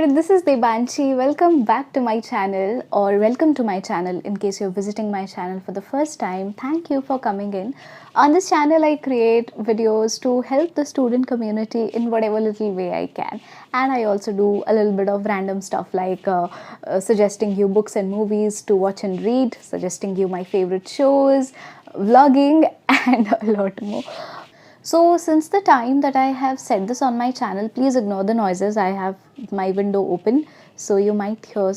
there, this is Debanshi. Welcome back to my channel, or welcome to my channel in case you're visiting my channel for the first time. Thank you for coming in. On this channel, I create videos to help the student community in whatever little way I can. And I also do a little bit of random stuff like suggesting you books and movies to watch and read, suggesting you my favorite shows, vlogging, and a lot more. So since the time that I have said this on my channel, please ignore the noises. I have my window open, so you might hear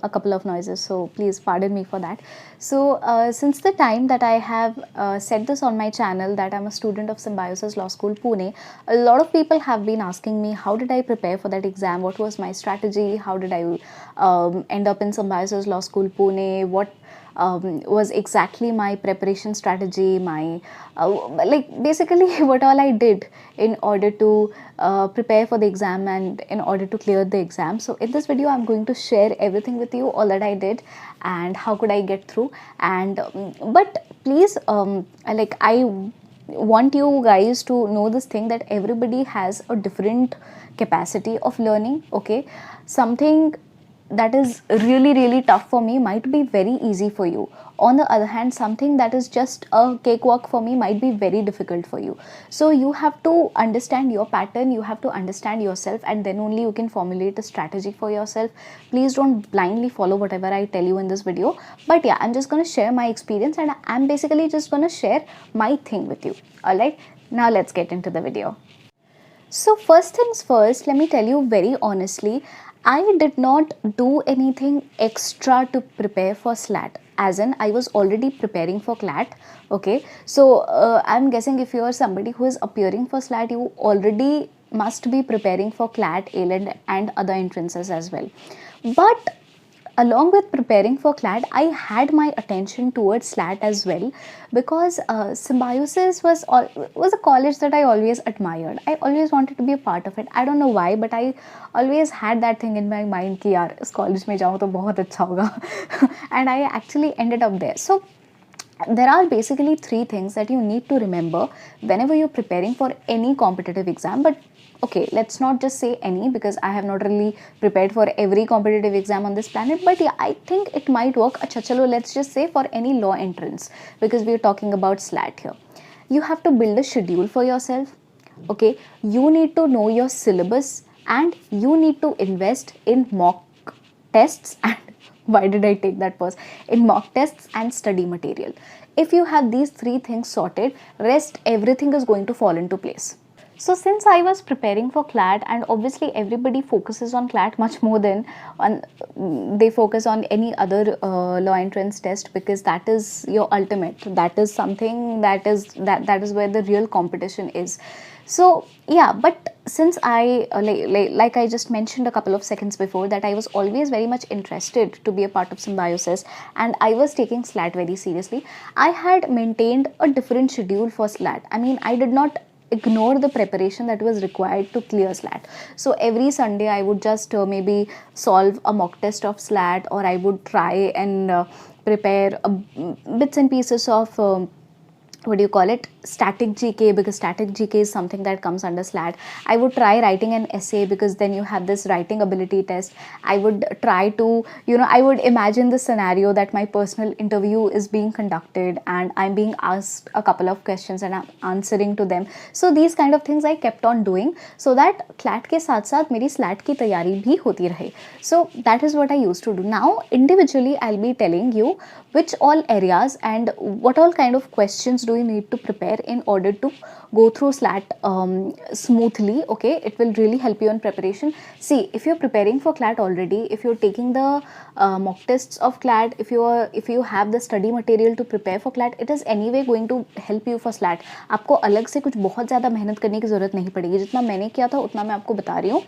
a couple of noises, so please pardon me for that. So since the time that I have said this on my channel that I'm a student of Symbiosis Law School Pune, a lot of people have been asking me how did I prepare for that exam, what was my strategy, how did I end up in Symbiosis Law School Pune, what was exactly my preparation strategy, my basically what all I did in order to prepare for the exam and in order to clear the exam. So in this video I'm going to share everything with you, all that I did and how could I get through. And but please I want you guys to know this thing that everybody has a different capacity of learning. Okay, something that is really tough for me might be very easy for you. On the other hand, something that is just a cakewalk for me might be very difficult for you. So you have to understand your pattern, you have to understand yourself, and then only you can formulate a strategy for yourself. Please don't blindly follow whatever I tell you in this video. But yeah, I'm just going to share my experience and I'm basically just going to share my thing with you. Alright, now let's get into the video. So first things first, let me tell you very honestly, I did not do anything extra to prepare for SLAT, as in I was already preparing for CLAT. Okay, so I'm guessing if you are somebody who is appearing for SLAT, you already must be preparing for CLAT, ALED and other entrances as well. But along with preparing for CLAT, I had my attention towards SLAT as well, because Symbiosis was a college that I always admired. I always wanted to be a part of it. I don't know why, but I always had that thing in my mind कि यार इस college में जाऊँ तो बहुत अच्छा होगा and I actually ended up there. So there are basically three things that you need to remember whenever you're preparing for any competitive exam. But okay, let's not just say any, because I have not really prepared for every competitive exam on this planet. But yeah, I think it might work. Acha chalo, let's just say for any law entrance, because we're talking about SLAT here. You have to build a schedule for yourself. Okay, you need to know your syllabus and you need to invest in mock tests and why did I take that pause? In mock tests and study material. If you have these three things sorted, rest everything is going to fall into place. So since I was preparing for CLAT, and obviously everybody focuses on CLAT much more than they focus on any other law entrance test, because that is your ultimate. That is something that is where the real competition is. So yeah, but since I like I just mentioned a couple of seconds before that I was always very much interested to be a part of Symbiosis and I was taking SLAT very seriously, I had maintained a different schedule for SLAT. I mean, I did not ignore the preparation that was required to clear SLAT. So every Sunday I would just maybe solve a mock test of SLAT, or I would try and prepare bits and pieces of static GK, because static GK is something that comes under SLAT. I would try writing an essay, because then you have this writing ability test. I would try to, I would imagine the scenario that my personal interview is being conducted and I'm being asked a couple of questions and I'm answering to them. So these kind of things I kept on doing, so that CLAT के साथ साथ मेरी SLAT की तैयारी भी होती रहे. So that is what I used to do. Now individually I'll be telling you which all areas and what all kind of questions do you need to prepare in order to go through SLAT smoothly. Okay, it will really help you in preparation. See, if you're preparing for CLAT already, if you're taking the mock tests of CLAT, if you have the study material to prepare for CLAT, it is anyway going to help you for SLAT. आपको अलग से कुछ बहुत ज़्यादा मेहनत करने की ज़रूरत नहीं पड़ेगी. जितना मैंने किया था उतना मैं आपको बता रही हूँ.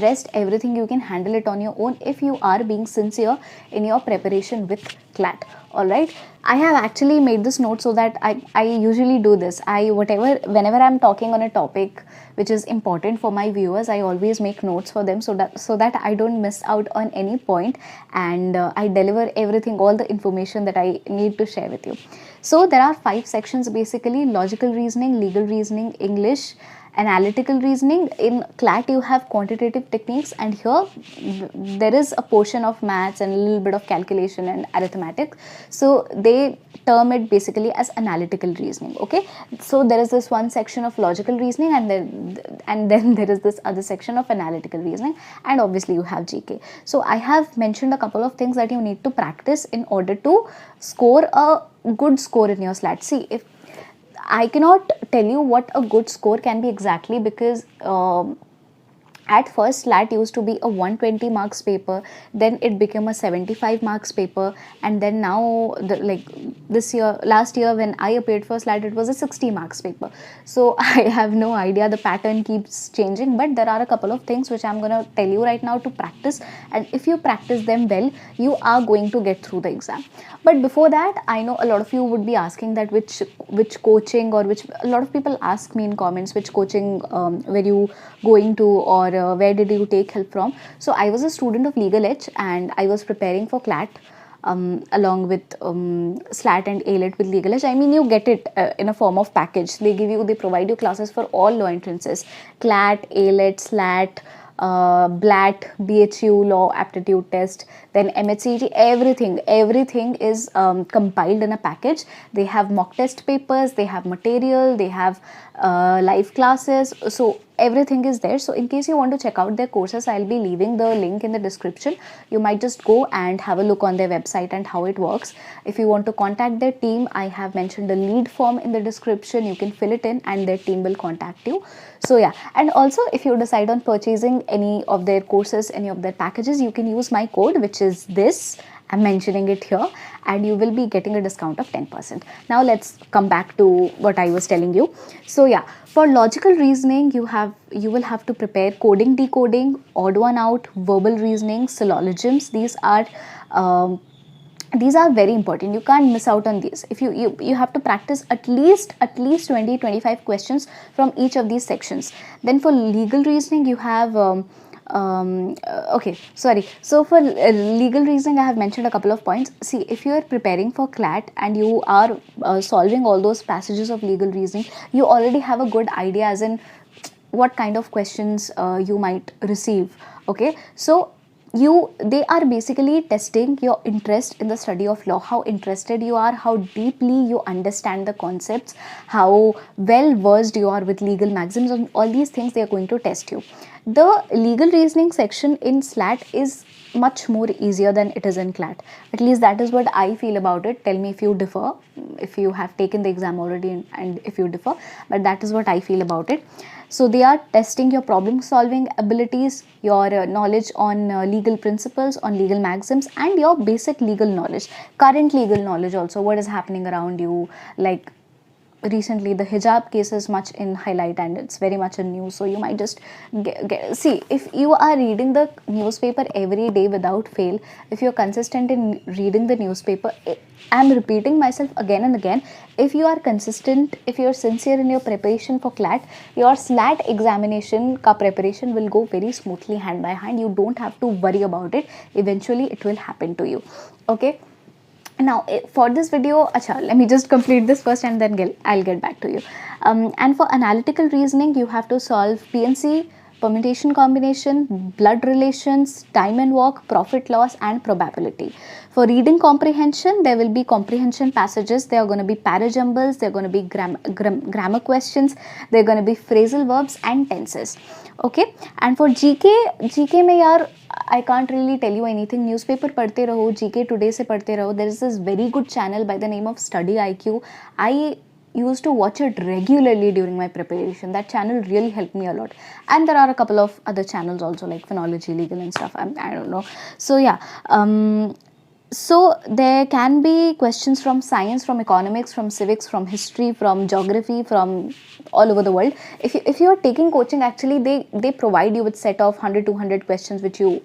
Rest everything you can handle it on your own if you are being sincere in your preparation with CLAT. Alright, I have actually made this note so that I usually do this. Whenever I'm talking on a topic which is important for my viewers, I always make notes for them so that I don't miss out on any point, and I deliver everything, all the information that I need to share with you. So there are 5 sections basically: logical reasoning, legal reasoning, English, Analytical reasoning, in CLAT you have quantitative techniques, and here there is a portion of maths and a little bit of calculation and arithmetic, so they term it basically as analytical reasoning. Okay, so there is this one section of logical reasoning, and then there is this other section of analytical reasoning, and obviously you have GK. So I have mentioned a couple of things that you need to practice in order to score a good score in your SLAT. See, if I cannot tell you what a good score can be exactly, because at first SLAT used to be a 120 marks paper, then it became a 75 marks paper, and then now last year when I appeared for SLAT, it was a 60 marks paper. So I have no idea, the pattern keeps changing, but there are a couple of things which I'm going to tell you right now to practice, and if you practice them well, you are going to get through the exam. But before that, I know a lot of you would be asking that which coaching, or which, a lot of people ask me in comments, which coaching were you going to, or where did you take help from. So I was a student of Legal Edge, and I was preparing for CLAT along with SLAT and ALET with Legal Edge. I mean, you get it in a form of package. They provide you classes for all law entrances: CLAT, ALET, SLAT, BLAT, BHU, Law Aptitude Test, then MHCT, everything is compiled in a package. They have mock test papers, they have material, they have live classes, so everything is there. So in case you want to check out their courses, I'll be leaving the link in the description. You might just go and have a look on their website and how it works. If you want to contact their team, I have mentioned a lead form in the description. You can fill it in and their team will contact you. So yeah, and also if you decide on purchasing any of their courses, any of their packages, you can use my code, which is this. I'm mentioning it here, and you will be getting a discount of 10%. Now let's come back to what I was telling you. So yeah, for logical reasoning, you will have to prepare coding, decoding, odd one out, verbal reasoning, syllogisms. These are very important. You can't miss out on these. If you have to practice at least 20-25 questions from each of these sections. Then for legal reasoning, you have so for legal reasoning, I have mentioned a couple of points. See, if you are preparing for CLAT and you are solving all those passages of legal reasoning, you already have a good idea as in what kind of questions you might receive. Okay, so they are basically testing your interest in the study of law, how interested you are, how deeply you understand the concepts, how well versed you are with legal maxims, and all these things they are going to test you. The legal reasoning section in SLAT is much more easier than it is in CLAT. At least that is what I feel about it. Tell me if you differ, if you have taken the exam already, and if you differ, but that is what I feel about it. So they are testing your problem solving abilities, your knowledge on legal principles, on legal maxims, and your basic legal knowledge, current legal knowledge also, what is happening around you. Like recently the hijab case is much in highlight and it's very much in news, so you might just see, if you are reading the newspaper every day without fail, if you're consistent in reading the newspaper, I'm repeating myself again and again, if you are consistent, if you're sincere in your preparation for CLAT, your SLAT examination ka preparation will go very smoothly hand by hand. You don't have to worry about it. Eventually it will happen to you. Okay, now for this video, let me just complete this first and then I'll get back to you. And for analytical reasoning, you have to solve PNC, permutation combination, blood relations, time and work, profit loss, and probability. For reading comprehension, there will be comprehension passages. There are going to be parajumbles, there are going to be grammar questions, there are going to be phrasal verbs and tenses. Okay, and for GK में यार I can't really tell you anything. Newspaper पढ़ते रहो, GK today से पढ़ते रहो. There is this very good channel by the name of Study IQ. I used to watch it regularly during my preparation. That channel really helped me a lot. And there are a couple of other channels also, like Phonology, Legal and stuff. I don't know. So yeah. So there can be questions from science, from economics, from civics, from history, from geography, from all over the world. If you are taking coaching, actually they provide you with set of 100-200 questions which you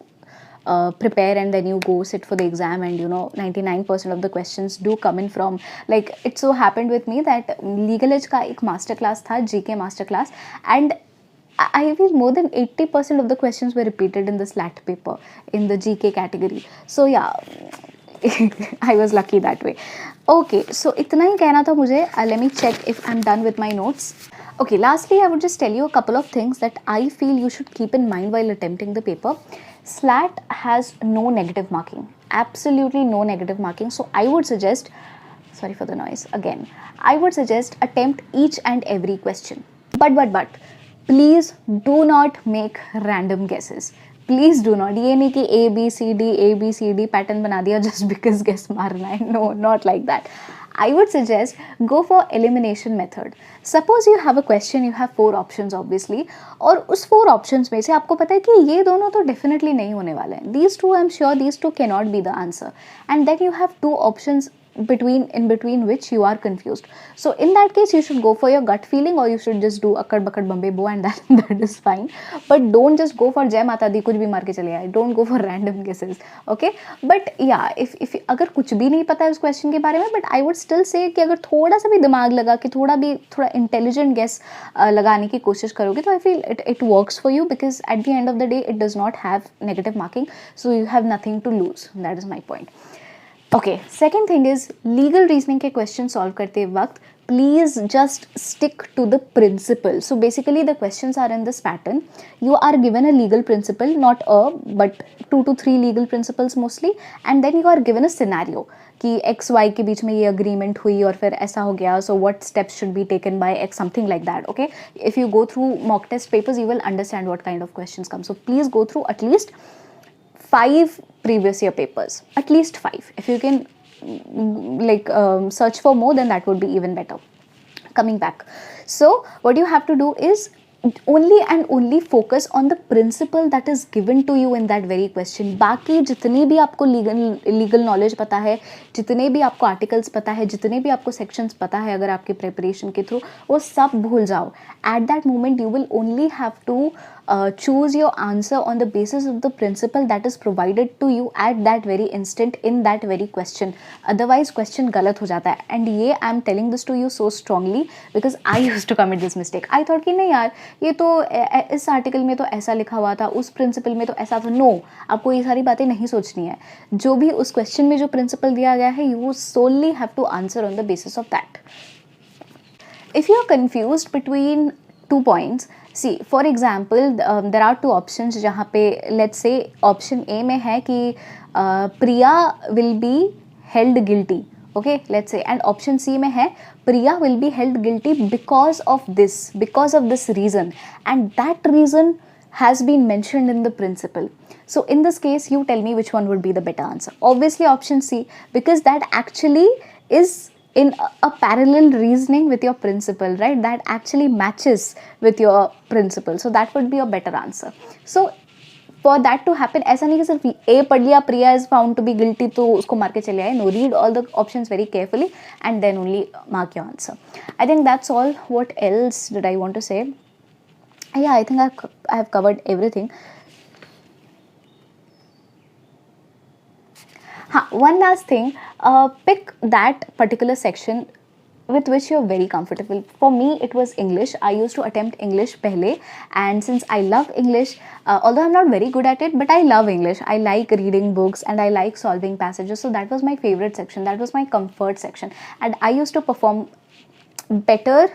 prepare, and then you go sit for the exam, and 99% of the questions do come in from, like, it so happened with me that Legal Edge ka ek master class tha, GK master class, and I feel more than 80% of the questions were repeated in the SLAT paper in the GK category. So yeah, I was lucky that way. Okay, so इतना ही कहना था मुझे. Let me check if I'm done with my notes. Okay, lastly, I would just tell you a couple of things that I feel you should keep in mind while attempting the paper. SLAT has no negative marking, absolutely no negative marking. So I would suggest, sorry for the noise again, I would suggest attempt each and every question. But please do not make random guesses. Please do not, ये नहीं कि A B C D pattern बना दिया just because guess मारना है, no not like that. I would suggest go for elimination method. Suppose you have a question, you have 4 options obviously, और उस 4 options में से आपको पता है कि ये दोनों तो definitely नहीं होने वाले हैं. These two, I'm sure these two cannot be the answer. And then you have 2 options in between which you are confused. So in that case, you should go for your gut feeling, or you should just do akkad bakkad bambe bo, and that is fine. But don't just go for jai mata di kuch bhi maar ke chale aaye. Don't go for random guesses, okay? But yeah, if अगर कुछ भी नहीं पता है उस question के बारे में, but I would still say कि अगर थोड़ा सा भी दिमाग लगा कि थोड़ा इंटेलिजेंट गेस लगाने की कोशिश करोगे तो I feel it works for you, because at the end of the day it does not have negative marking, so you have nothing to lose. That is my point. Okay, second thing is legal reasoning के question solve करते वक्त please just stick to the principle. So basically the questions are in this pattern. You are given a legal principle, not but 2 to 3 legal principles mostly, and then you are given a scenario कि x y के बीच में ये agreement हुई और फिर ऐसा हो गया, so what steps should be taken by x, something like that. Okay, if you go through mock test papers you will understand what kind of questions come. So please go through at least 5 previous year papers, at least 5. If you can search for more, then that would be even better. Coming back, so what you have to do is only and only focus on the principle that is given to you in that very question. बाकी जितनी भी आपको legal knowledge पता है, जितने भी आपको articles पता है, जितने भी आपको सेक्शंस पता है अगर आपके प्रिपरेशन के थ्रू, वो सब भूल जाओ. At that moment you will only have to choose your answer on the basis of the principle that is provided to you at that very instant in that very question. Otherwise question गलत हो जाता है. And ये I am telling this to you so strongly because I used to commit this mistake. I thought कि नहीं यार ये तो इस आर्टिकल में तो ऐसा लिखा हुआ था, उस प्रिंसिपल में तो ऐसा था. नो, आपको ये सारी बातें नहीं सोचनी है. जो भी उस क्वेश्चन में जो प्रिंसिपल दिया गया है, you solely have to answer on the basis of that. If you are confused between 2 points, see for example there are 2 options जहाँ पे let's say option A में है कि Priya will be held guilty, okay, let's say, and option C में है Priya will be held guilty because of this reason, and that reason has been mentioned in the principle. So in this case you tell me which one would be the better answer. Obviously option C, because that actually is in a parallel reasoning with your principle, right? That actually matches with your principle, so that would be a better answer. So for that to happen, ऐसा नहीं कि सिर्फ A पढ़ लिया Priya is found to be guilty तो उसको मार के चले आए. No, read all the options very carefully and then only mark your answer. I think that's all. What else did I want to say? Yeah, I think I have covered everything. One last thing, pick that particular section with which you're very comfortable. For me it was English. I used to attempt English pehle, and since I love English, although I'm not very good at it, but I love English. I like reading books and I like solving passages, so that was my favorite section. That was my comfort section, and I used to perform better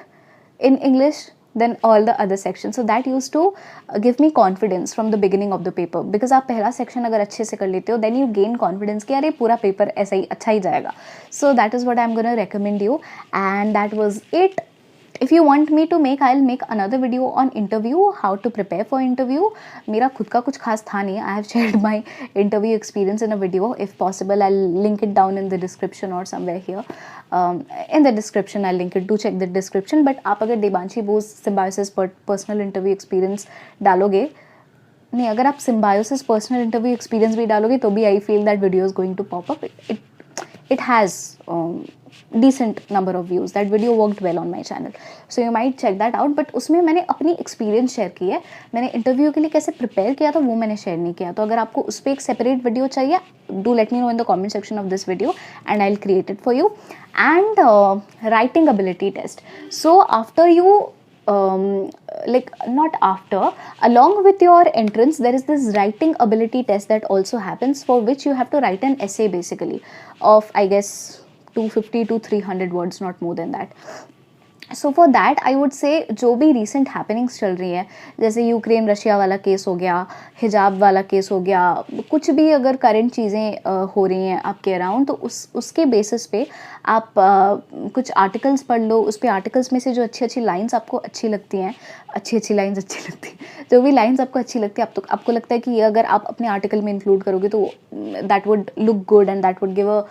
in English than all the other sections. So that used to give me confidence from the beginning of the paper, because आप पहला section अगर अच्छे से कर लेते हो, then you gain confidence कि यार पूरा paper ऐसा ही अच्छा ही जाएगा. So that is what I'm gonna recommend you, and that was it. If you want me to make, I'll make another video on interview, how to prepare for interview. मेरा खुद का कुछ खास था नहीं. I have shared my interview experience in a video. If possible, I'll link it down in the description or somewhere here. In the description, I'll link it. Do check the description. But आप अगर Devanshi Bose Symbiosis personal interview experience डालोगे, नहीं अगर आप Symbiosis personal interview experience भी डालोगे तो भी I feel that video is going to pop up. It has decent number of views. That video worked well on my channel, so you might check that out. But उसमें मैंने अपनी experience share की है. मैंने interview के लिए कैसे prepare किया था वो मैंने शेयर नहीं किया. तो अगर आपको उस पर एक सेपरेट वीडियो चाहिए, do let me know in the comment section of this video and I'll create it for you. And writing ability test. So after you not after, along with your entrance there is this writing ability test that also happens, for which you have to write an essay basically of I guess 250 to 300 words, not more than that. So for that I would say जो भी recent happenings चल रही हैं, जैसे Ukraine Russia वाला case हो गया, हिजाब वाला केस हो गया, कुछ भी अगर करंट चीज़ें हो रही हैं आपके अराउंड, तो उसके बेसिस पे आप कुछ आर्टिकल्स पढ़ लो। उस पे आर्टिकल्स में से जो अच्छी अच्छी लाइंस आपको अच्छी लगती हैं, अच्छी लाइंस अच्छी लगती हैं, जो भी लाइंस आपको अच्छी लगती है, आपको लगता है कि ये अगर आप अपने आर्टिकल में इंक्लूड करोगे तो that would look good and that would give a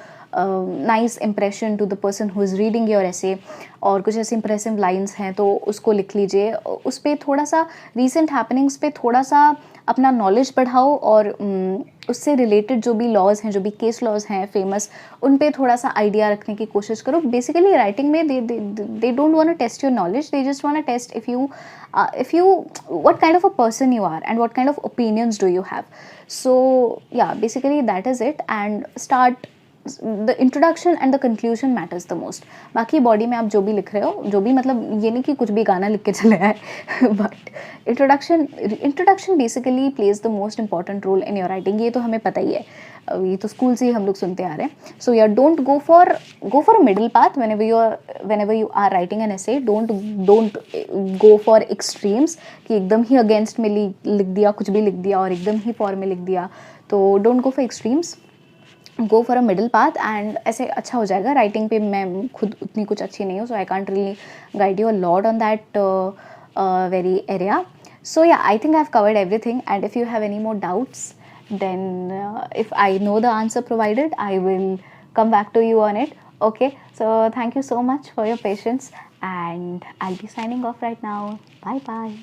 nice impression to the person who is reading your essay. और कुछ ऐसे इंप्रेसिव लाइंस हैं तो उसको लिख लीजिए। उस पर थोड़ा सा रीसेंट हैपनिंग्स पे थोड़ा सा अपना नॉलेज बढ़ाओ, और उससे रिलेटेड जो भी लॉज हैं, जो भी केस लॉज हैं फेमस, उन पे थोड़ा सा आइडिया रखने की कोशिश करो। बेसिकली राइटिंग में they don't want to test your knowledge, they just want to test if you what kind of a person you are and what kind of opinions do you have. So yeah, basically that is it. And start the introduction and the conclusion matters the most. बाकी body में आप जो भी लिख रहे हो, जो भी मतलब ये नहीं कि कुछ भी गाना लिख के चले आए, but introduction basically plays the most important role in your writing. ये तो हमें पता ही है, ये तो स्कूल से ही हम लोग सुनते आ रहे हैं। सो या don't go for a middle path whenever you are writing an essay. don't go for extremes कि एकदम ही अगेंस्ट में लिख दिया, कुछ भी लिख दिया, और एकदम ही फॉर में लिख दिया। तो don't go for extremes, go for a middle path, and ऐसे अच्छा हो जाएगा। राइटिंग पे मैं खुद उतनी कुछ अच्छी नहीं हूँ, so I can't really guide you a lot on that very area. So yeah, I think I've covered everything, and if you have any more doubts, then if I know the answer provided, I will come back to you on it. Okay, so thank you so much for your patience, and I'll be signing off right now. Bye bye.